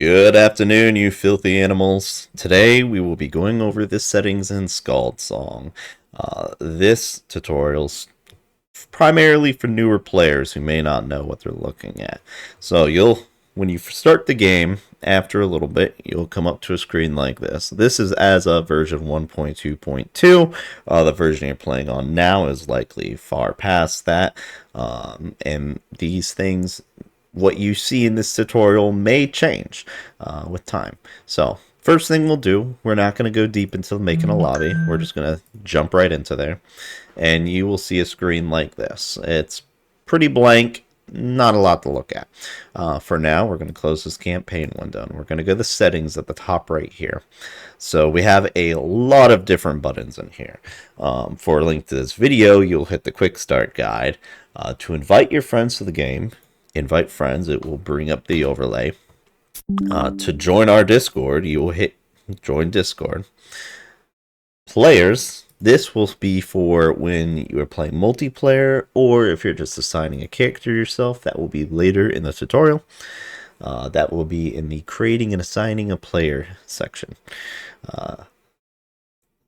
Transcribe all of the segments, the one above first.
Good afternoon, you filthy animals. Today we will be going over the settings in Skaldsong. This tutorial's primarily for newer players who may not know what they're looking at. So when you start the game, after a little bit, you'll come up to a screen like this. This is as of version 1.2.2. The version you're playing on now is likely far past that. And these things, what you see in this tutorial may change with time. So first thing we'll do, we're not going to go deep into making a lobby. We're just going to jump right into there. And you will see a screen like this. It's pretty blank, not a lot to look at. For now, we're going to close this campaign window, and we're going to go to the settings at the top right here. So we have a lot of different buttons in here. For a link to this video, you'll hit the quick start guide. To invite your friends to the game, invite friends, it will bring up the overlay. To join our Discord, you will hit join Discord. Players, this will be for when you are playing multiplayer, or if you're just assigning a character yourself. That will be later in the tutorial. That will be in the creating and assigning a player section.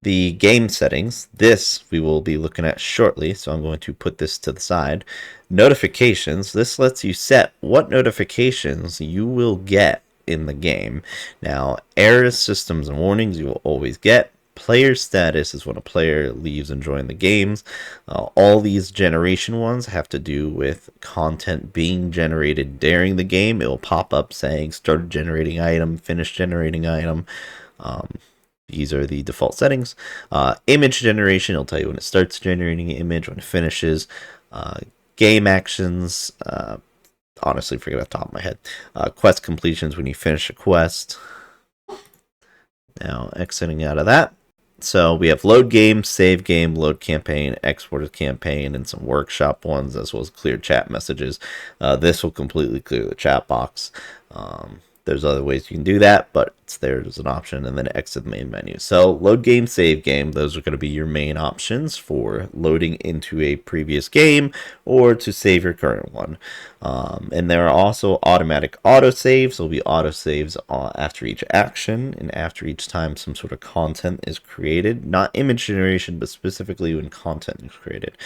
The game settings, this we will be looking at shortly, so I'm going to put this to the side. Notifications, this lets you set what notifications you will get in the game. Now, errors, systems, and warnings you will always get. Player status is when a player leaves and joins the games. All these generation ones have to do with content being generated during the game. It will pop up saying started generating item, finished generating item. These are the default settings. Image generation, it'll tell you when it starts generating an image, when it finishes. Game actions, honestly forget off the top of my head. Quest completions, when you finish a quest. Now exiting out of that. So we have load game, save game, load campaign, export campaign, and some workshop ones, as well as clear chat messages. This will completely clear the chat box. There's other ways you can do that, but it's there as an option, and then exit the main menu. So load game, save game, those are going to be your main options for loading into a previous game or to save your current one. And there are also automatic autosaves. There'll be autosaves after each action and after each time some sort of content is created. Not image generation, but specifically when content is created.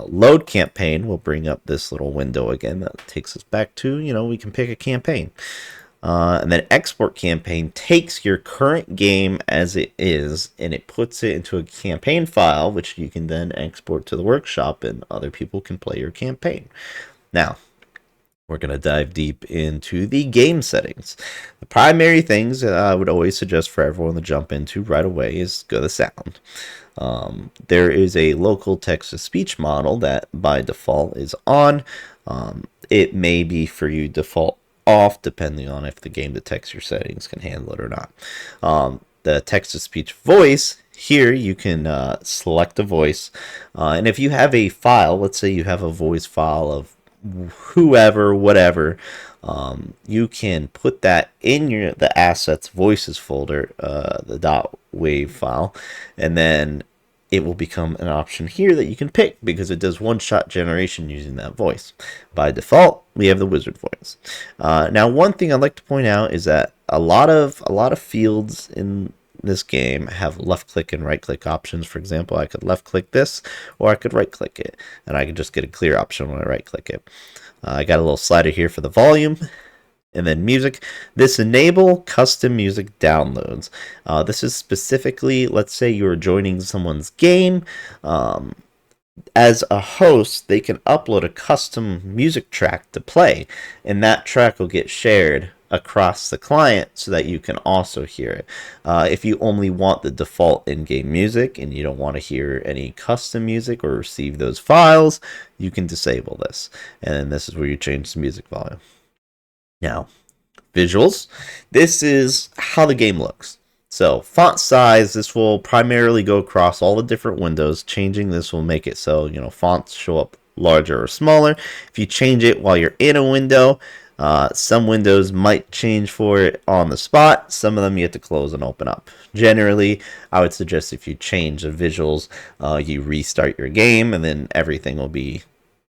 Load campaign will bring up this little window again that takes us back to, we can pick a campaign. And then export campaign takes your current game as it is and it puts it into a campaign file, which you can then export to the workshop and other people can play your campaign. Now, we're going to dive deep into the game settings. The primary things that I would always suggest for everyone to jump into right away is go to sound. There is a local text-to-speech model that by default is on. It may be for you default off depending on if the game detects your settings can handle it or not. The text-to-speech voice, here you can select a voice, and if you have a file, let's say you have a voice file of whoever, whatever, you can put that in the assets voices folder, the .wav file, and then it will become an option here that you can pick because it does one-shot generation using that voice. By default, we have the wizard voice. Now, one thing I'd like to point out is that a lot of fields in this game have left-click and right-click options. For example, I could left-click this, or I could right-click it, and I could just get a clear option when I right-click it. I got a little slider here for the volume. And then music, this enable custom music downloads. This is specifically, let's say you're joining someone's game. As a host, they can upload a custom music track to play, and that track will get shared across the client so that you can also hear it. If you only want the default in-game music and you don't want to hear any custom music or receive those files, you can disable this. And then this is where you change the music volume. Now, visuals. This is how the game looks. So, font size, this will primarily go across all the different windows. Changing this will make it so, fonts show up larger or smaller. If you change it while you're in a window, some windows might change for it on the spot. Some of them you have to close and open up. Generally, I would suggest if you change the visuals, you restart your game and then everything will be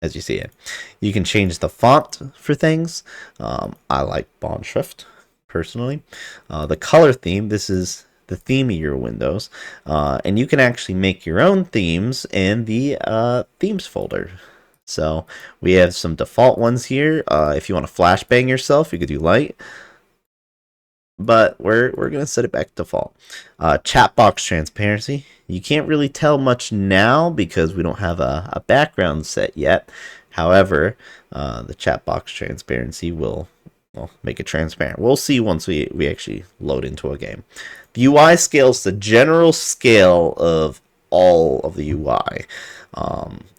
as you see it. You can change the font for things. I like Bond Schrift personally. The color theme, this is the theme of your windows, and you can actually make your own themes in the themes folder. So we have some default ones here. If you want to flashbang yourself, you could do light, but we're gonna set it back to default. Chat box transparency. You can't really tell much now because we don't have a background set yet. However, the chat box transparency will make it transparent. We'll see once we actually load into a game. The UI scales the general scale of all of the UI.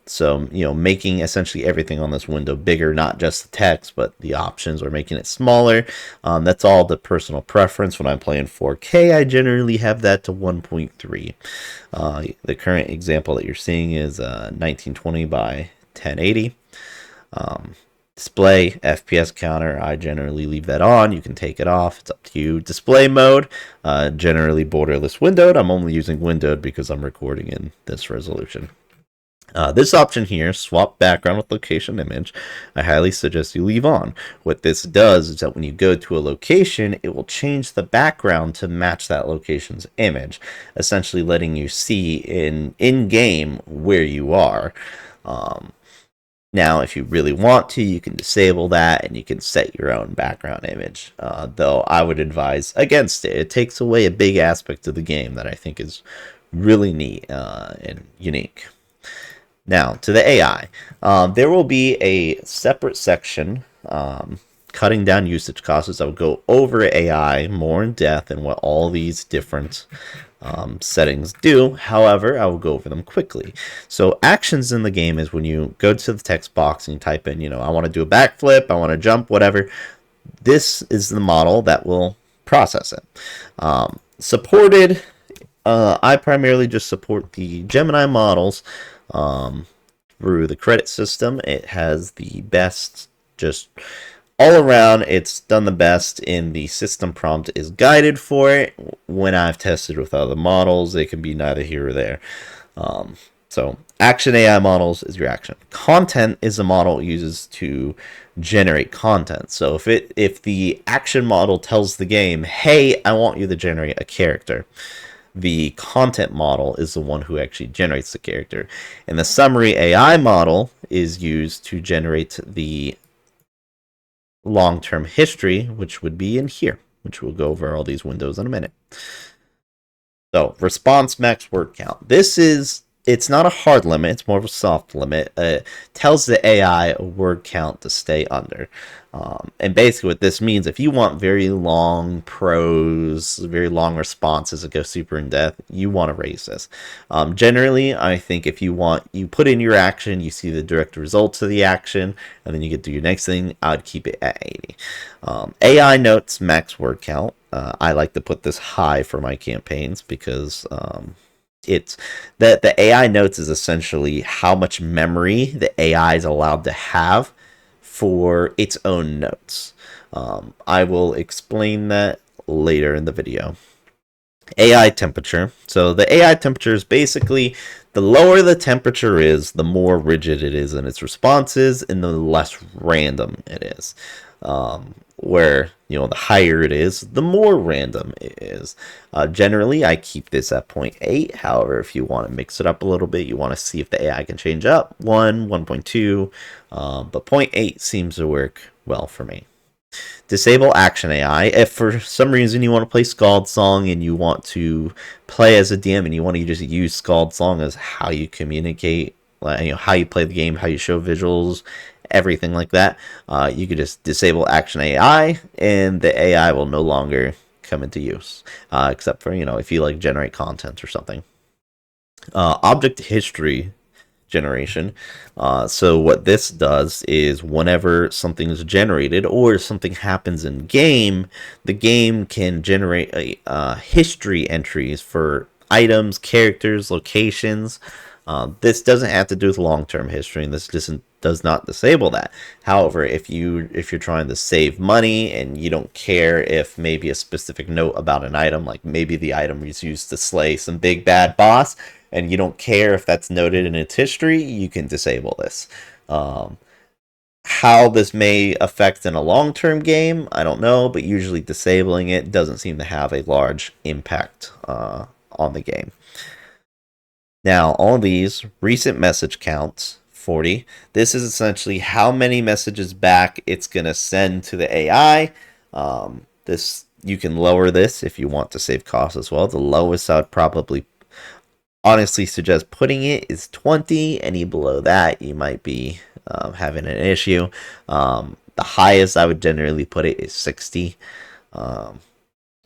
So, making essentially everything on this window bigger, not just the text, but the options, or making it smaller. That's all the personal preference. When I'm playing 4K, I generally have that to 1.3. The current example that you're seeing is 1920 by 1080. Display, FPS counter, I generally leave that on. You can take it off. It's up to you. Display mode, generally borderless windowed. I'm only using windowed because I'm recording in this resolution. This option here, swap background with location image, I highly suggest you leave on. What this does is that when you go to a location, it will change the background to match that location's image, essentially letting you see in-game where you are. Now, if you really want to, you can disable that and you can set your own background image, though I would advise against it. It takes away a big aspect of the game that I think is really neat and unique. Now, to the AI. There will be a separate section, cutting down usage costs. I will go over AI more in depth and what all these different settings do. However, I will go over them quickly. So actions in the game is when you go to the text box and you type in, I want to do a backflip, I want to jump, whatever. This is the model that will process it. Supported, I primarily just support the Gemini models through the credit system. It has the best, just all around, it's done the best in the system prompt is guided for it. When I've tested with other models, they can be neither here or there. So action AI models is your action. Content is a model it uses to generate content. So if the action model tells the game, hey, I want you to generate a character, the content model is the one who actually generates the character. And the summary AI model is used to generate the long-term history, which would be in here, which we'll go over all these windows in a minute. So response max word count. It's not a hard limit, it's more of a soft limit. It tells the AI a word count to stay under. And basically what this means, if you want very long prose, very long responses that go super in depth, you want to raise this. Generally, I think if you put in your action, you see the direct results of the action, and then you get to your next thing, I'd keep it at 80. AI notes max word count. I like to put this high for my campaigns because it's the AI notes is essentially how much memory the AI is allowed to have for its own notes. I will explain that later in the video. AI temperature. So the AI temperature is basically the lower the temperature is, the more rigid it is in its responses and the less random it is. Where the higher it is, the more random it is. Generally, I keep this at 0.8. However, if you want to mix it up a little bit, you want to see if the AI can change up 1.2, but 0.8 seems to work well for me. Disable action AI. If for some reason you want to play Skaldsong and you want to play as a DM and you want to just use Skaldsong as how you communicate, how you play the game, how you show visuals, everything like that, you could just disable action AI and the AI will no longer come into use, except for if you generate content or something. Object history generation. So what this does is whenever something is generated or something happens in game, the game can generate history entries for items, characters, locations. This doesn't have to do with long-term history, and this does not disable that. However, if you're trying to save money and you don't care if maybe a specific note about an item, like maybe the item is used to slay some big bad boss, and you don't care if that's noted in its history, you can disable this. How this may affect in a long-term game, I don't know, but usually disabling it doesn't seem to have a large impact on the game. Now, all these recent message counts, 40. This is essentially how many messages back it's going to send to the AI. This you can lower this if you want to save costs as well. The lowest I would probably honestly suggest putting it is 20. Any below that, you might be having an issue. The highest I would generally put it is 60. Um,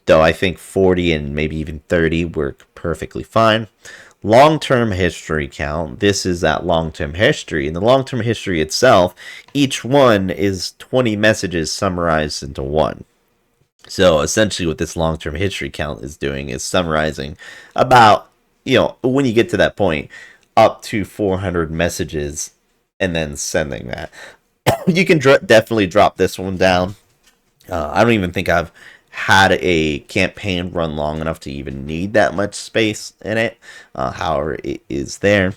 though I think 40 and maybe even 30 work perfectly fine. Long-term history count. This is that long-term history. In the long-term history itself, each one is 20 messages summarized into one. So essentially what this long-term history count is doing is summarizing about, when you get to that point, up to 400 messages and then sending that. You can definitely drop this one down. I don't even think I've had a campaign run long enough to even need that much space in it. However, it is there.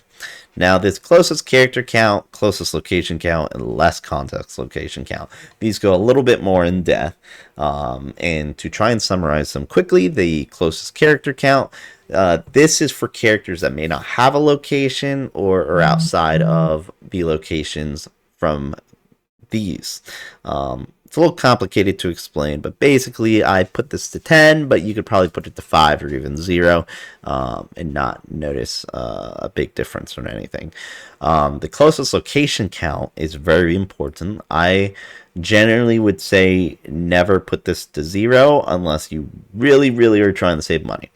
Now, this closest character count, closest location count, and less context location count. These go a little bit more in depth. And to try and summarize them quickly, the closest character count. This is for characters that may not have a location or are outside of the locations from these. It's a little complicated to explain, but basically I put this to 10, but you could probably put it to 5 or even 0 and not notice a big difference or anything. The closest location count is very important. I generally would say never put this to 0 unless you really, really are trying to save money.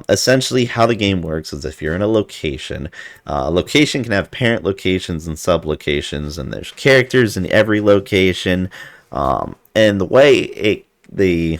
Essentially, how the game works is if you're in a location can have parent locations and sub locations, and there's characters in every location. And the way the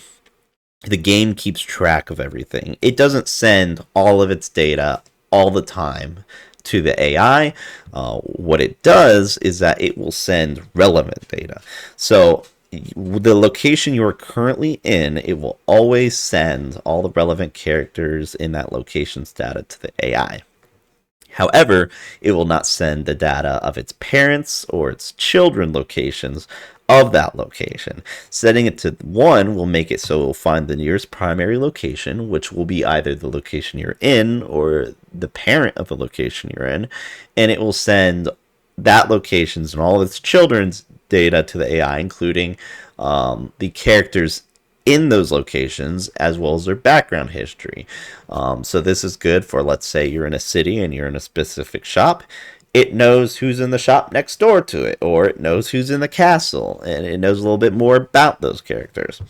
game keeps track of everything, it doesn't send all of its data all the time to the AI. What it does is that it will send relevant data. So the location you are currently in, it will always send all the relevant characters in that location's data to the AI. However, it will not send the data of its parents or its children locations of that location. Setting it to 1 will make it so it will find the nearest primary location, which will be either the location you're in or the parent of the location you're in, and it will send that location's and all of its children's data to the AI, including the characters in those locations as well as their background history. So this is good for, let's say you're in a city and you're in a specific shop. It knows who's in the shop next door to it, or it knows who's in the castle, and it knows a little bit more about those characters.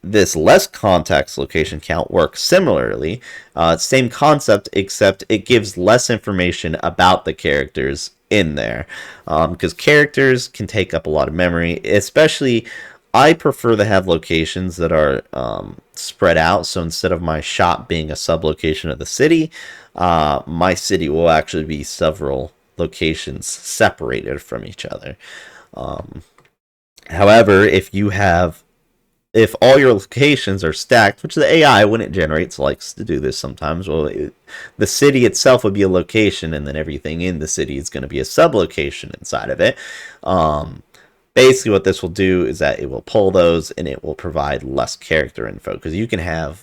This less context location count works similarly. Same concept, except it gives less information about the characters in there, because characters can take up a lot of memory. Especially, I prefer to have locations that are spread out. So instead of my shop being a sub-location of the city, my city will actually be several locations separated from each other. However, if all your locations are stacked, which the AI, when it generates, likes to do this sometimes, the city itself would be a location, and then everything in the city is going to be a sub-location inside of it. Basically, what this will do is that it will pull those, and it will provide less character info, because you can have,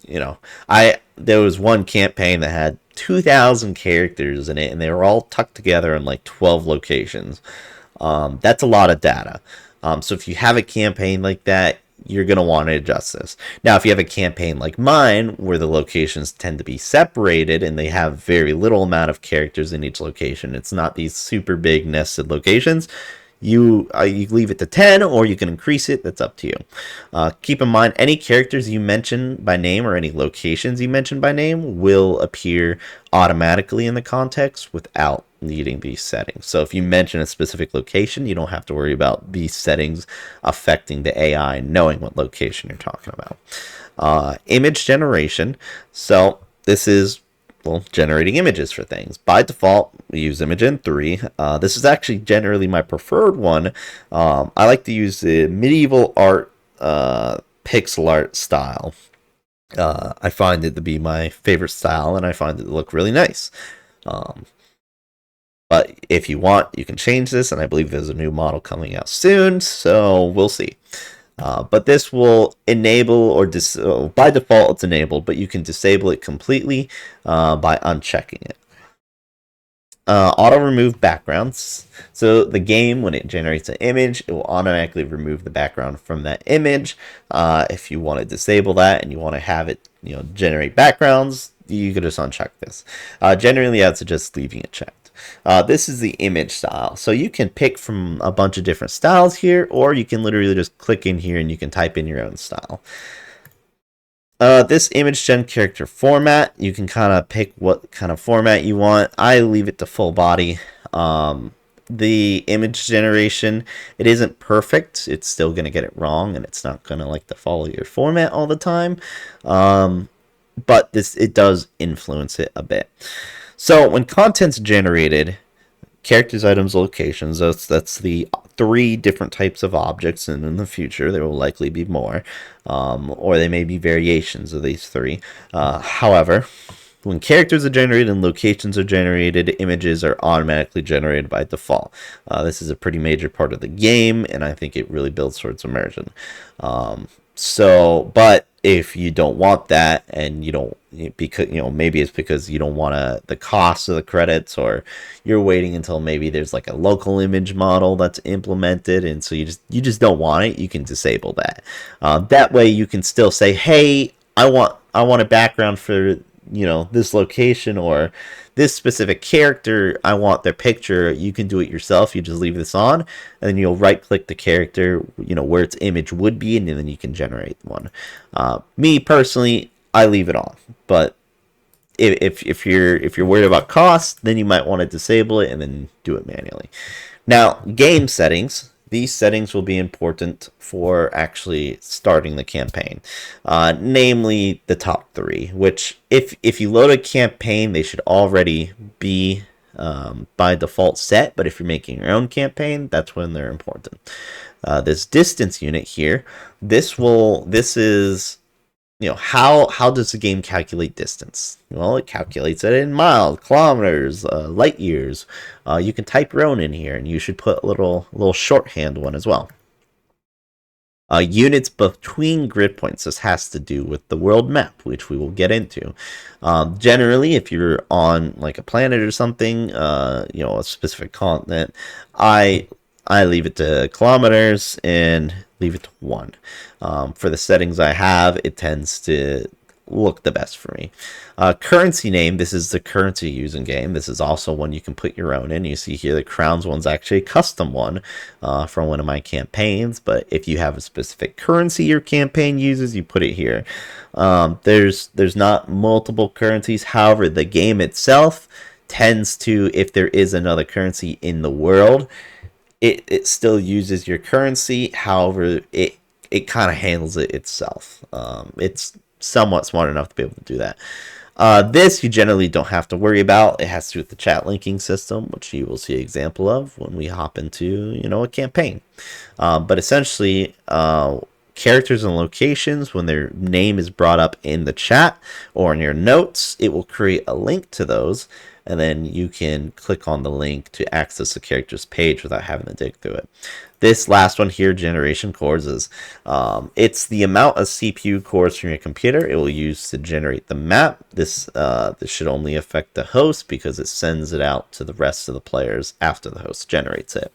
there was one campaign that had 2,000 characters in it, and they were all tucked together in like 12 locations. That's a lot of data. So if you have a campaign like that, you're going to want to adjust this. Now, if you have a campaign like mine, where the locations tend to be separated and they have very little amount of characters in each location, it's not these super big nested locations, you leave it to 10, or you can increase it. That's up to you. Keep in mind, any characters you mention by name or any locations you mention by name will appear automatically in the context without needing these settings. So if you mention a specific location, you don't have to worry about these settings affecting the AI knowing what location you're talking about. Image generation. So this is generating images for things. By default, we use Imagen 3. This is actually generally my preferred one. I like to use the medieval art, pixel art style. I find it to be my favorite style, and I find it to look really nice. But if you want, you can change this, and I believe there's a new model coming out soon, so we'll see. But this will enable or by default it's enabled, but you can disable it completely by unchecking it. Auto remove backgrounds. So the game, when it generates an image, it will automatically remove the background from that image. If you want to disable that and you want to have it, generate backgrounds, you could just uncheck this. Generally, I'd suggest leaving it checked. This is the image style. So you can pick from a bunch of different styles here, or you can literally just click in here and you can type in your own style. This image gen character format, you can kind of pick what kind of format you want. I leave it to full body. The image generation, it isn't perfect. It's still going to get it wrong, and it's not going to like to follow your format all the time. But it does influence it a bit. So when content's generated, characters, items, locations, that's the 3 different types of objects, and in the future there will likely be more, or they may be variations of these 3. However, when characters are generated and locations are generated, images are automatically generated by default. This is a pretty major part of the game, and I think it really builds towards immersion. But if you don't want that, and you don't, because maybe it's because you don't want the cost of the credits, or you're waiting until maybe there's like a local image model that's implemented, and so you just don't want it, you can disable that. That way you can still say, hey, I want a background for this location or this specific character, I want their picture. You can do it yourself. You just leave this on, and then you'll right click the character, where its image would be, and then you can generate one. Me personally, I leave it on, but if you're worried about cost, then you might want to disable it and then do it manually. Now, game settings. These settings will be important for actually starting the campaign, namely the top 3, which if you load a campaign, they should already be by default set, but if you're making your own campaign, that's when they're important. This distance unit here, this is how does the game calculate distance? Well, it calculates it in miles, kilometers, light years. You can type your own in here, and you should put a little shorthand one as well. Units between grid points. This has to do with the world map, which we will get into. Generally, if you're on like a planet or something, a specific continent, I leave it to kilometers and leave it to 1. For the settings I have, it tends to look the best for me. Currency name, this is the currency you use in game. This is also one you can put your own in. You see here the crowns one's actually a custom one from one of my campaigns, but if you have a specific currency your campaign uses, you put it here. There's not multiple currencies. However, the game itself tends to, if there is another currency in the world, it still uses your currency. However, it kind of handles it itself. It's somewhat smart enough to be able to do that. This you generally don't have to worry about. It has to do with the chat linking system, which you will see an example of when we hop into a campaign. But essentially, characters and locations, when their name is brought up in the chat or in your notes, it will create a link to those, and then you can click on the link to access the character's page without having to dig through it. This last one here, generation cores, is it's the amount of CPU cores from your computer it will use to generate the map. This should only affect the host because it sends it out to the rest of the players after the host generates it.